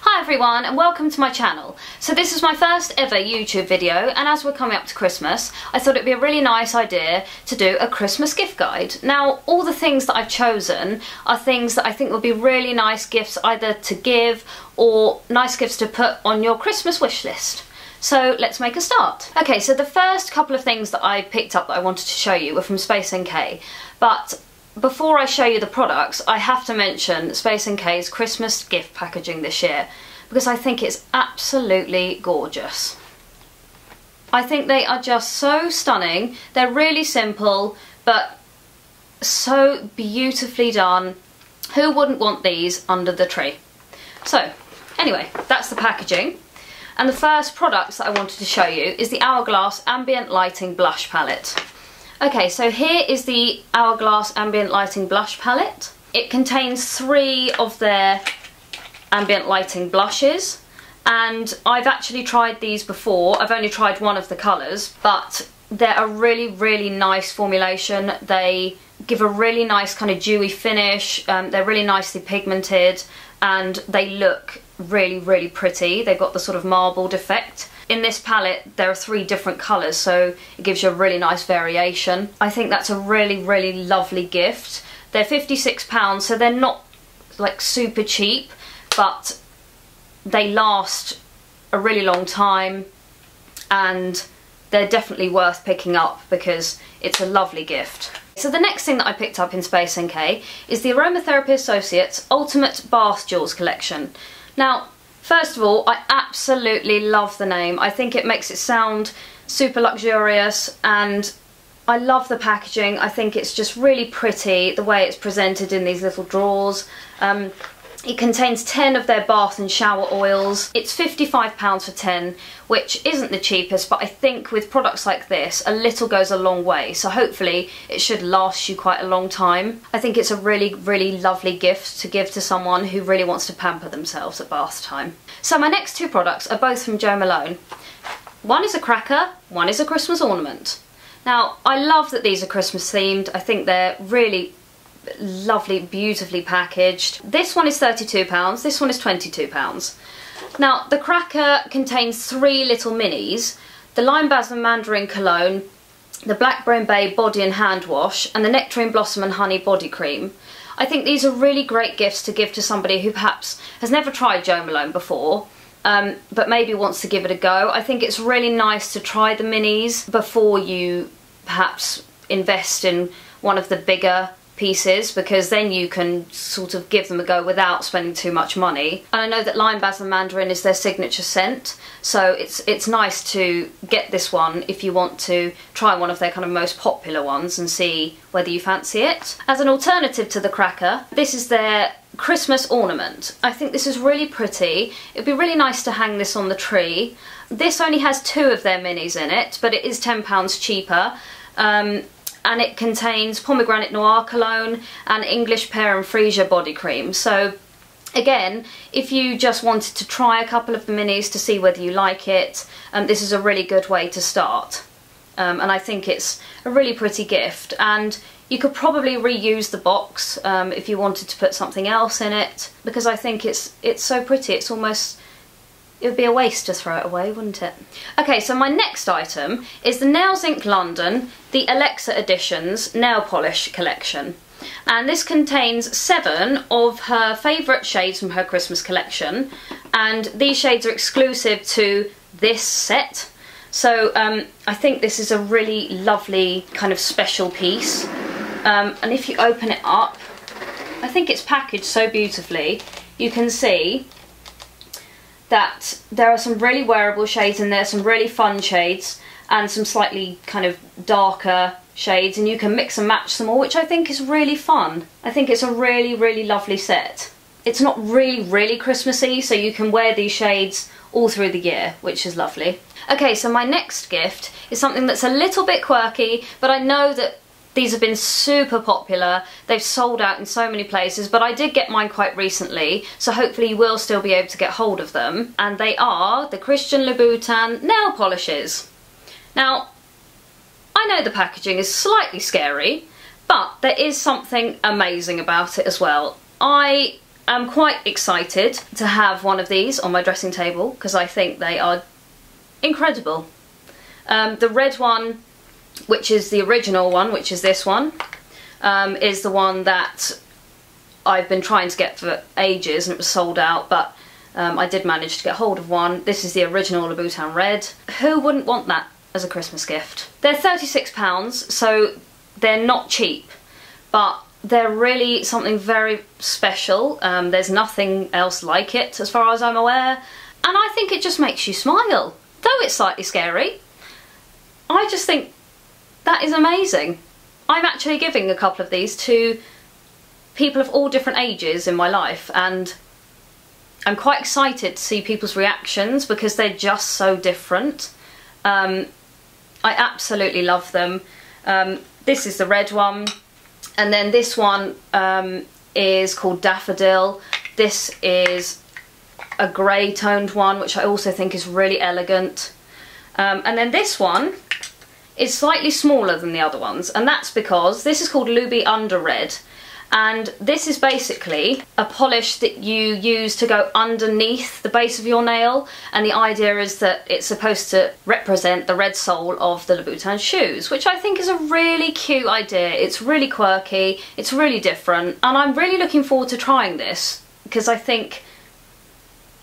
Hi everyone and welcome to my channel. So this is my first ever YouTube video, and as we're coming up to Christmas I thought it'd be a really nice idea to do a Christmas gift guide. Now all the things that I've chosen are things that I think would be really nice gifts either to give or nice gifts to put on your Christmas wish list. So let's make a start. Okay, so the first couple of things that I picked up that I wanted to show you were from Space NK, but before I show you the products, I have to mention Space NK's Christmas gift packaging this year because I think it's absolutely gorgeous. I think they are just so stunning. They're really simple but so beautifully done. Who wouldn't want these under the tree? So anyway, that's the packaging. And the first products that I wanted to show you is the Hourglass Ambient Lighting Blush Palette. Okay, so here is the Hourglass Ambient Lighting Blush Palette. It contains 3 of their ambient lighting blushes, and I've actually tried these before. I've only tried one of the colours, but they're a really nice formulation. They give a really nice kind of dewy finish. They're really nicely pigmented and they look really pretty. They've got the sort of marbled effect. In this palette there are 3 different colours, so it gives you a really nice variation. I think that's a really lovely gift. They're £56, so they're not like super cheap, but they last a really long time and they're definitely worth picking up because it's a lovely gift. So the next thing that I picked up in Space NK is the Aromatherapy Associates Ultimate Bath Jewels collection. Now, first of all, I absolutely love the name. I think it makes it sound super luxurious and I love the packaging. I think it's just really pretty, the way it's presented in these little drawers. It contains 10 of their bath and shower oils. It's £55 for 10, which isn't the cheapest, but I think with products like this, a little goes a long way. So hopefully it should last you quite a long time. I think it's a really lovely gift to give to someone who really wants to pamper themselves at bath time. So my next 2 products are both from Jo Malone. One is a cracker, one is a Christmas ornament. Now, I love that these are Christmas themed. I think they're really lovely, beautifully packaged. This one is £32, this one is £22. Now the cracker contains 3 little minis: the Lime Basil and Mandarin Cologne, the Blackberry Bay Body and Hand Wash, and the Nectarine Blossom and Honey Body Cream. I think these are really great gifts to give to somebody who perhaps has never tried Jo Malone before, but maybe wants to give it a go. I think it's really nice to try the minis before you perhaps invest in one of the bigger pieces, because then you can sort of give them a go without spending too much money. And I know that Lime Basil and Mandarin is their signature scent, so it's nice to get this one if you want to try one of their kind of most popular ones and see whether you fancy it. As an alternative to the cracker, this is their Christmas ornament. I think this is really pretty. It'd be really nice to hang this on the tree. This only has 2 of their minis in it, but it is £10 cheaper. And it contains Pomegranate Noir Cologne and English Pear and Freesia Body Cream. So again, if you just wanted to try a couple of the minis to see whether you like it, this is a really good way to start. And I think it's a really pretty gift, and you could probably reuse the box if you wanted to put something else in it, because I think it's so pretty. It's almost, it would be a waste to throw it away, wouldn't it? Okay, so my next item is the Nails Inc London, the Alexa Editions Nail Polish Collection. And this contains 7 of her favourite shades from her Christmas collection. And these shades are exclusive to this set. So I think this is a really lovely kind of special piece. And if you open it up, I think it's packaged so beautifully. You can see that there are some really wearable shades in there, some really fun shades, and some slightly kind of darker shades, and you can mix and match them all, which I think is really fun. I think it's a really lovely set. It's not really Christmassy, so you can wear these shades all through the year, which is lovely. Okay, so my next gift is something that's a little bit quirky, but I know that these have been super popular. They've sold out in so many places, but I did get mine quite recently, so hopefully you will still be able to get hold of them. And they are the Christian Louboutin nail polishes. Now, I know the packaging is slightly scary, but there is something amazing about it as well. I am quite excited to have one of these on my dressing table because I think they are incredible. The red one, which is the original one, which is this one, is the one that I've been trying to get for ages and it was sold out, but I did manage to get hold of one. This is the original Louboutin red. Who wouldn't want that as a Christmas gift? They're £36, so they're not cheap, but they're really something very special. There's nothing else like it as far as I'm aware, and I think it just makes you smile. Though it's slightly scary, I just think that is amazing. I'm actually giving a couple of these to people of all different ages in my life, and I'm quite excited to see people's reactions because they're just so different. I absolutely love them. This is the red one, and then this one is called Daffodil. This is a grey toned one, which I also think is really elegant. And then this one is slightly smaller than the other ones, and that's because this is called Loubi Under Red, and this is basically a polish that you use to go underneath the base of your nail, and the idea is that it's supposed to represent the red sole of the Louboutin shoes, which I think is a really cute idea. It's really quirky, it's really different, and I'm really looking forward to trying this because I think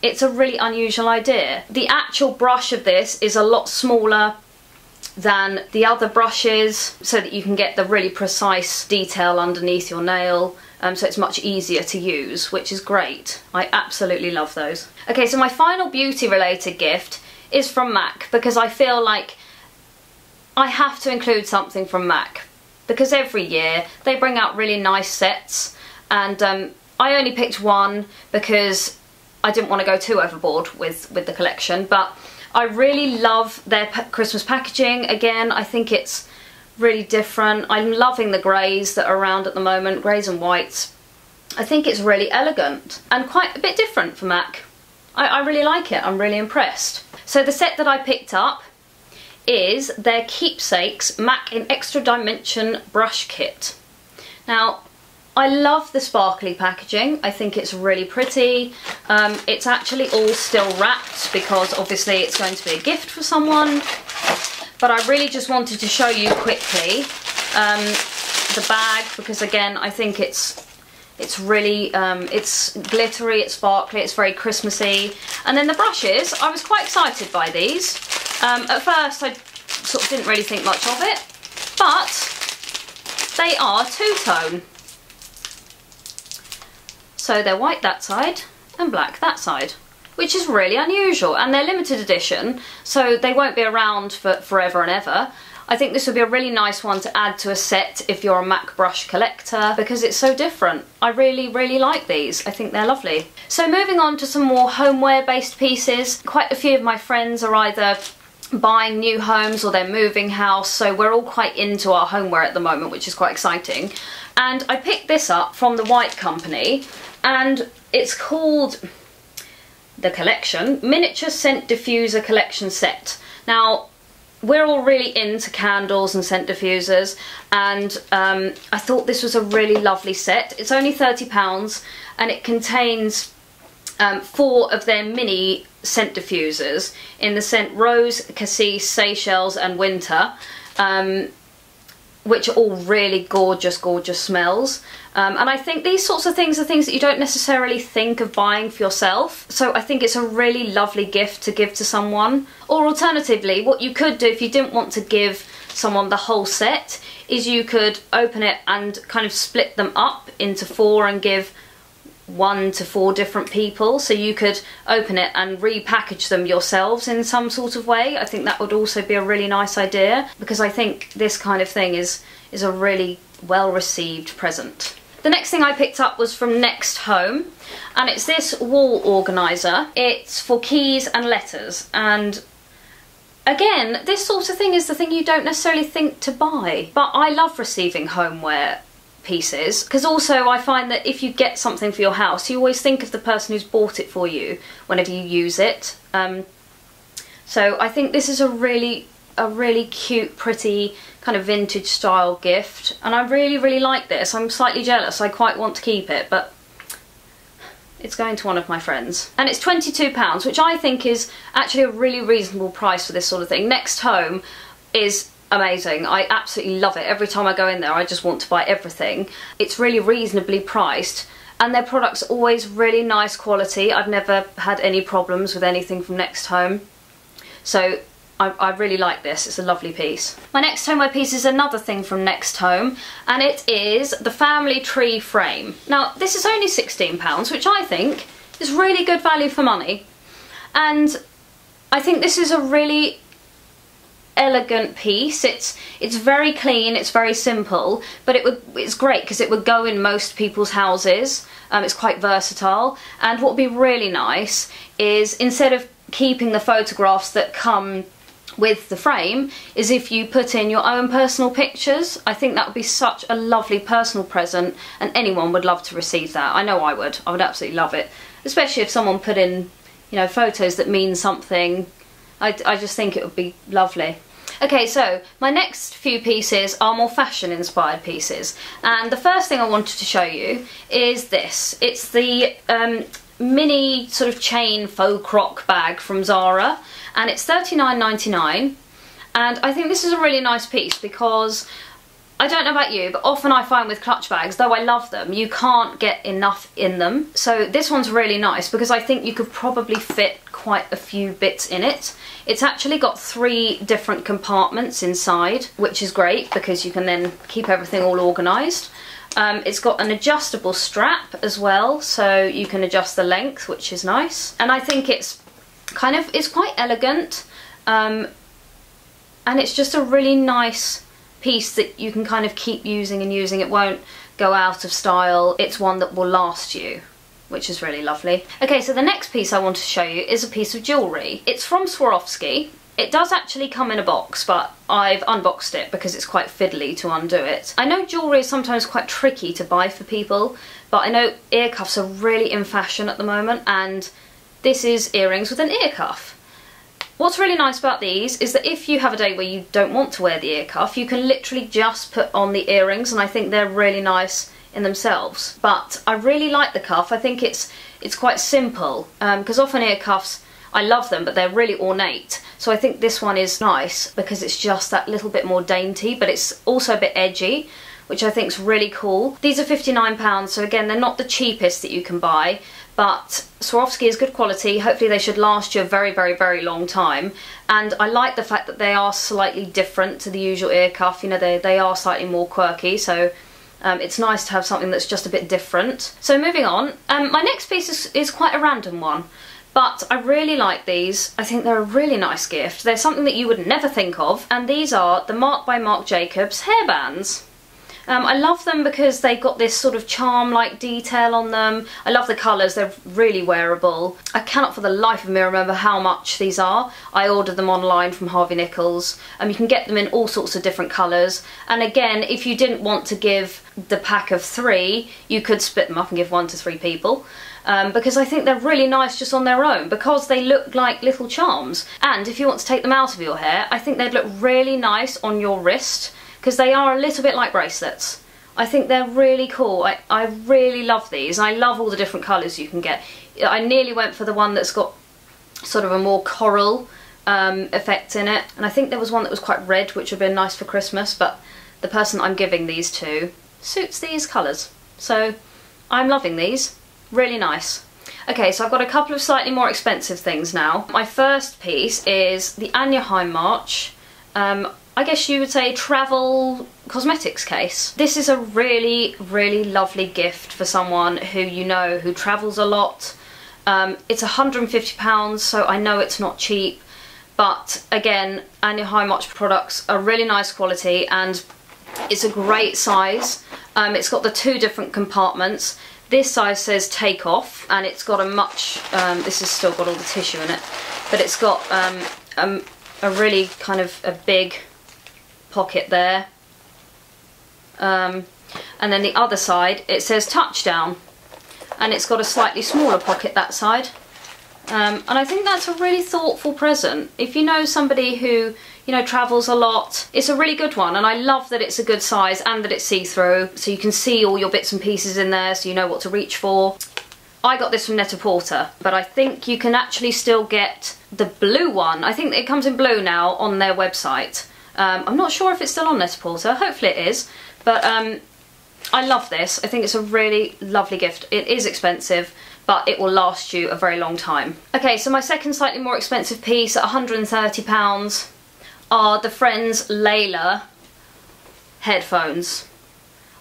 it's a really unusual idea. The actual brush of this is a lot smaller than the other brushes, so that you can get the really precise detail underneath your nail, so it's much easier to use, which is great. I absolutely love those. Okay, so my final beauty related gift is from MAC, because I feel like I have to include something from MAC, because every year they bring out really nice sets, and I only picked one because I didn't want to go too overboard with the collection, but I really love their Christmas packaging. Again, I think it's really different. I'm loving the greys that are around at the moment, greys and whites. I think it's really elegant and quite a bit different from MAC. I really like it, I'm really impressed. So the set that I picked up is their Keepsakes MAC in Extra Dimension Brush Kit. Now, I love the sparkly packaging. I think it's really pretty. It's actually all still wrapped because obviously it's going to be a gift for someone. But I really just wanted to show you quickly the bag, because again, I think it's really, it's glittery, it's sparkly, it's very Christmassy. And then the brushes, I was quite excited by these. At first I sort of didn't really think much of it, but they are two-tone. So they're white that side and black that side, which is really unusual, and they're limited edition, so they won't be around for forever and ever. I think this would be a really nice one to add to a set if you're a MAC brush collector, because it's so different. I really, really like these. I think they're lovely. So moving on to some more homeware based pieces. Quite a few of my friends are either buying new homes or they're moving house, so we're all quite into our homeware at the moment, which is quite exciting. And I picked this up from the White Company, and it's called the collection Miniature Scent Diffuser Collection Set. Now, we're all really into candles and scent diffusers, and I thought this was a really lovely set. It's only £30 and it contains 4 of their mini scent diffusers in the scent Rose, Cassis, Seychelles and Winter, which are all really gorgeous, gorgeous smells. And I think these sorts of things are things that you don't necessarily think of buying for yourself. So I think it's a really lovely gift to give to someone. Or alternatively, what you could do if you didn't want to give someone the whole set, is you could open it and kind of split them up into 4 and give 1 to 4 different people. So you could open it and repackage them yourselves in some sort of way. I think that would also be a really nice idea, because I think this kind of thing is a really well received present. The next thing I picked up was from Next Home, and it's this wall organiser. It's for keys and letters, and again, this sort of thing is the thing you don't necessarily think to buy, but I love receiving homeware pieces, because also I find that if you get something for your house, you always think of the person who's bought it for you whenever you use it. So I think this is a really cute, pretty kind of vintage style gift, and I really, really like this. I'm slightly jealous. I quite want to keep it, but it's going to one of my friends. And it's £22, which I think is actually a really reasonable price for this sort of thing. Next Home is amazing. I absolutely love it. Every time I go in there I just want to buy everything. It's really reasonably priced and their products are always really nice quality. I've never had any problems with anything from Next Home. So I really like this. It's a lovely piece. My next homeware piece is another thing from Next Home, and it is the family tree frame. Now this is only £16, which I think is really good value for money, and I think this is a really elegant piece. It's very clean, it's very simple, but it's great because it would go in most people's houses. It's quite versatile, and what would be really nice is, instead of keeping the photographs that come with the frame, is if you put in your own personal pictures. I think that would be such a lovely personal present, and anyone would love to receive that. I know I would absolutely love it, especially if someone put in, you know, photos that mean something. I just think it would be lovely. Okay, so my next few pieces are more fashion inspired pieces, and the first thing I wanted to show you is this. It's the mini sort of chain faux croc bag from Zara, and it's £39.99, and I think this is a really nice piece because, I don't know about you, but often I find with clutch bags, though I love them, you can't get enough in them. So this one's really nice because I think you could probably fit quite a few bits in it. It's actually got 3 different compartments inside, which is great because you can then keep everything all organised. It's got an adjustable strap as well, so you can adjust the length, which is nice. And I think it's quite elegant, and it's just a really nice piece that you can kind of keep using and using. It won't go out of style. It's one that will last you, which is really lovely. Okay, so the next piece I want to show you is a piece of jewellery. It's from Swarovski. It does actually come in a box, but I've unboxed it because it's quite fiddly to undo it. I know jewellery is sometimes quite tricky to buy for people, but I know ear cuffs are really in fashion at the moment, and this is earrings with an ear cuff. What's really nice about these is that if you have a day where you don't want to wear the ear cuff, you can literally just put on the earrings, and I think they're really nice in themselves. But I really like the cuff. I think it's quite simple, because often ear cuffs, I love them, but they're really ornate. So I think this one is nice because it's just that little bit more dainty, but it's also a bit edgy, which I think is really cool. These are £59, so again, they're not the cheapest that you can buy, but Swarovski is good quality. Hopefully they should last you a very, very, very long time. And I like the fact that they are slightly different to the usual ear cuff. You know, they are slightly more quirky, so it's nice to have something that's just a bit different. So moving on, my next piece is quite a random one, but I really like these. I think they're a really nice gift. They're something that you would never think of, and these are the Marc by Marc Jacobs hairbands. I love them because they've got this sort of charm-like detail on them. I love the colours, they're really wearable. I cannot for the life of me remember how much these are. I ordered them online from Harvey Nichols. You can get them in all sorts of different colours. And again, if you didn't want to give the pack of 3, you could split them up and give 1 to 3 people. Because I think they're really nice just on their own, because they look like little charms. And if you want to take them out of your hair, I think they'd look really nice on your wrist, because they are a little bit like bracelets. I think they're really cool. I really love these, and I love all the different colours you can get. I nearly went for the one that's got sort of a more coral effect in it, and I think there was one that was quite red, which would have been nice for Christmas, but the person I'm giving these to suits these colours. So I'm loving these. Really nice. Okay, so I've got a couple of slightly more expensive things now. My first piece is the Anya Hindmarch, I guess you would say travel cosmetics case. This is a really, really lovely gift for someone who you know who travels a lot. It's £150, so I know it's not cheap, but again, Anya Hindmarch products are really nice quality, and it's a great size. It's got the 2 different compartments. This size says take off, and it's got a much, this has still got all the tissue in it, but it's got a really kind of a big pocket there, and then the other side it says touchdown, and it's got a slightly smaller pocket that side, and I think that's a really thoughtful present. If you know somebody who, you know, travels a lot, it's a really good one, and I love that it's a good size and that it's see-through, so you can see all your bits and pieces in there, so you know what to reach for. I got this from Net-a-Porter, but I think you can actually still get the blue one. I think it comes in blue now on their website. I'm not sure if it's still on Net-a-Porter, hopefully it is, but I love this. I think it's a really lovely gift. It is expensive, but it will last you a very long time. Okay, so my second slightly more expensive piece at £130 are the Friends Layla headphones.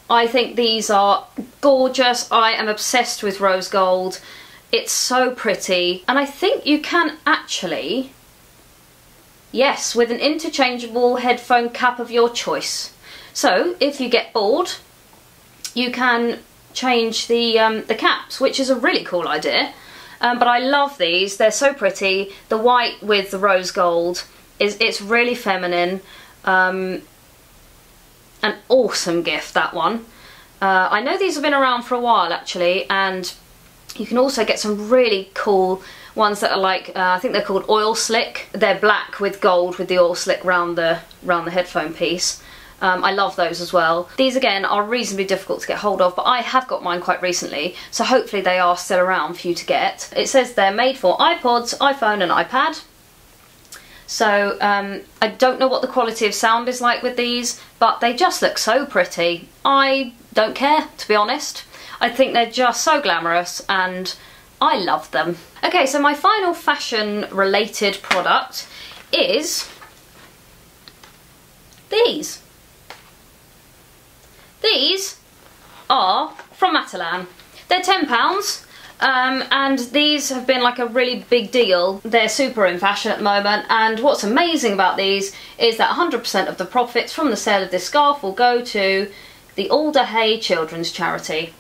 I think these are gorgeous. I am obsessed with rose gold. It's so pretty, and I think you can actually, yes, with an interchangeable headphone cap of your choice. So if you get bored, you can change the caps, which is a really cool idea. But I love these. They're so pretty. The white with the rose gold it's really feminine. An awesome gift, that one. I know these have been around for a while actually, and you can also get some really cool ones that are like, I think they're called oil slick. They're black with gold with the oil slick round the headphone piece. I love those as well. These again are reasonably difficult to get hold of, but I have got mine quite recently, so hopefully they are still around for you to get. It says they're made for iPods, iPhone and iPad. So I don't know what the quality of sound is like with these, but they just look so pretty. I don't care, to be honest. I think they're just so glamorous and I love them. Okay, so my final fashion related product is these. These are from Matalan. They're £10. And these have been like a really big deal. They're super in fashion at the moment, and what's amazing about these is that 100% of the profits from the sale of this scarf will go to the Alder Hey Children's Charity,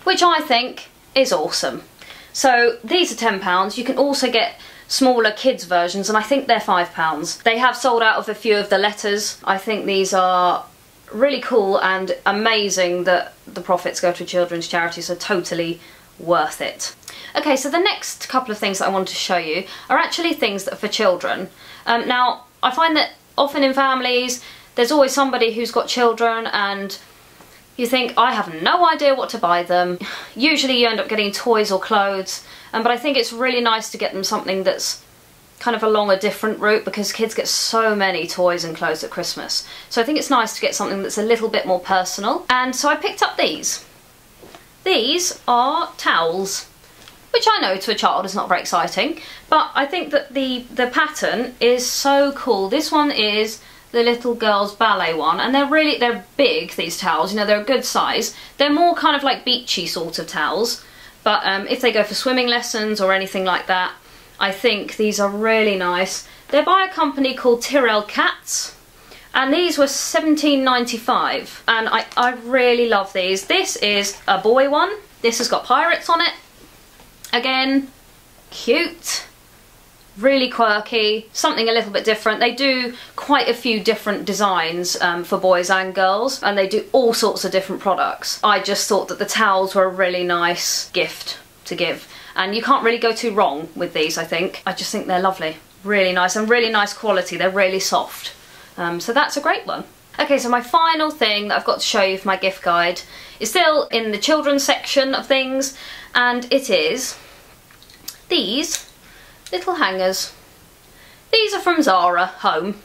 which I think is awesome. So these are £10. You can also get smaller kids versions, and I think they're £5. They have sold out of a few of the letters. I think these are really cool and amazing that the profits go to a children's charity, so totally worth it. Okay, so the next couple of things that I wanted to show you are actually things that are for children. Now, I find that often in families there's always somebody who's got children and you think, I have no idea what to buy them. Usually you end up getting toys or clothes, but I think it's really nice to get them something that's kind of along a different route, because kids get so many toys and clothes at Christmas. So I think it's nice to get something that's a little bit more personal, and so I picked up these. These are towels, which I know to a child is not very exciting, but I think that the pattern is so cool. This one is the little girl's ballet one, and they're big, these towels, you know, they're a good size. They're more kind of like beachy sort of towels, but if they go for swimming lessons or anything like that, I think these are really nice. They're by a company called Tyrrell Katz, and these were £17.95, and I really love these. This is a boy one. This has got pirates on it. Again, cute, really quirky, something a little bit different. They do quite a few different designs for boys and girls, and they do all sorts of different products. I just thought that the towels were a really nice gift to give, and you can't really go too wrong with these, I think. I just think they're lovely, really nice, and really nice quality. They're really soft. So that's a great one. Okay, so my final thing that I've got to show you for my gift guide is still in the children's section of things, and it is these little hangers. These are from Zara Home,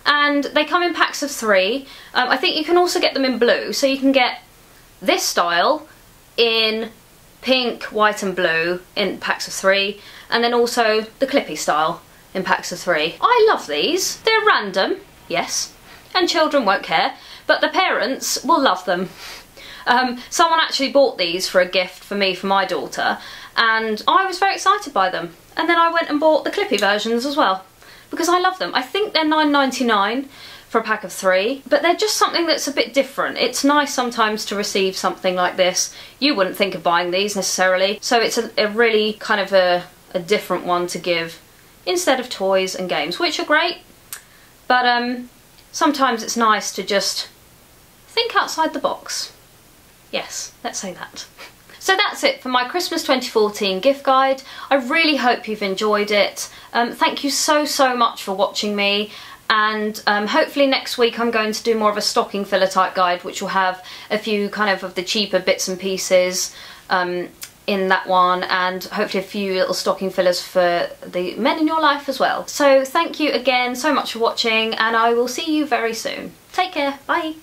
and they come in packs of 3. I think you can also get them in blue, so you can get this style in pink, white and blue in packs of 3, and then also the clippy style in packs of 3. I love these. They're random, yes, and children won't care, but the parents will love them. Someone actually bought these for a gift for me for my daughter, and I was very excited by them, and then I went and bought the clippy versions as well because I love them. I think they're £9.99 for a pack of 3, but they're just something that's a bit different. It's nice sometimes to receive something like this. You wouldn't think of buying these necessarily, so it's a really kind of a different one to give instead of toys and games, which are great, but sometimes it's nice to just think outside the box. Yes, let's say that. So that's it for my Christmas 2014 gift guide. I really hope you've enjoyed it. Thank you so much for watching me, and hopefully next week I'm going to do more of a stocking filler type guide, which will have a few kind of the cheaper bits and pieces in that one, and hopefully a few little stocking fillers for the men in your life as well. So thank you again so much for watching, and I will see you very soon. Take care, bye!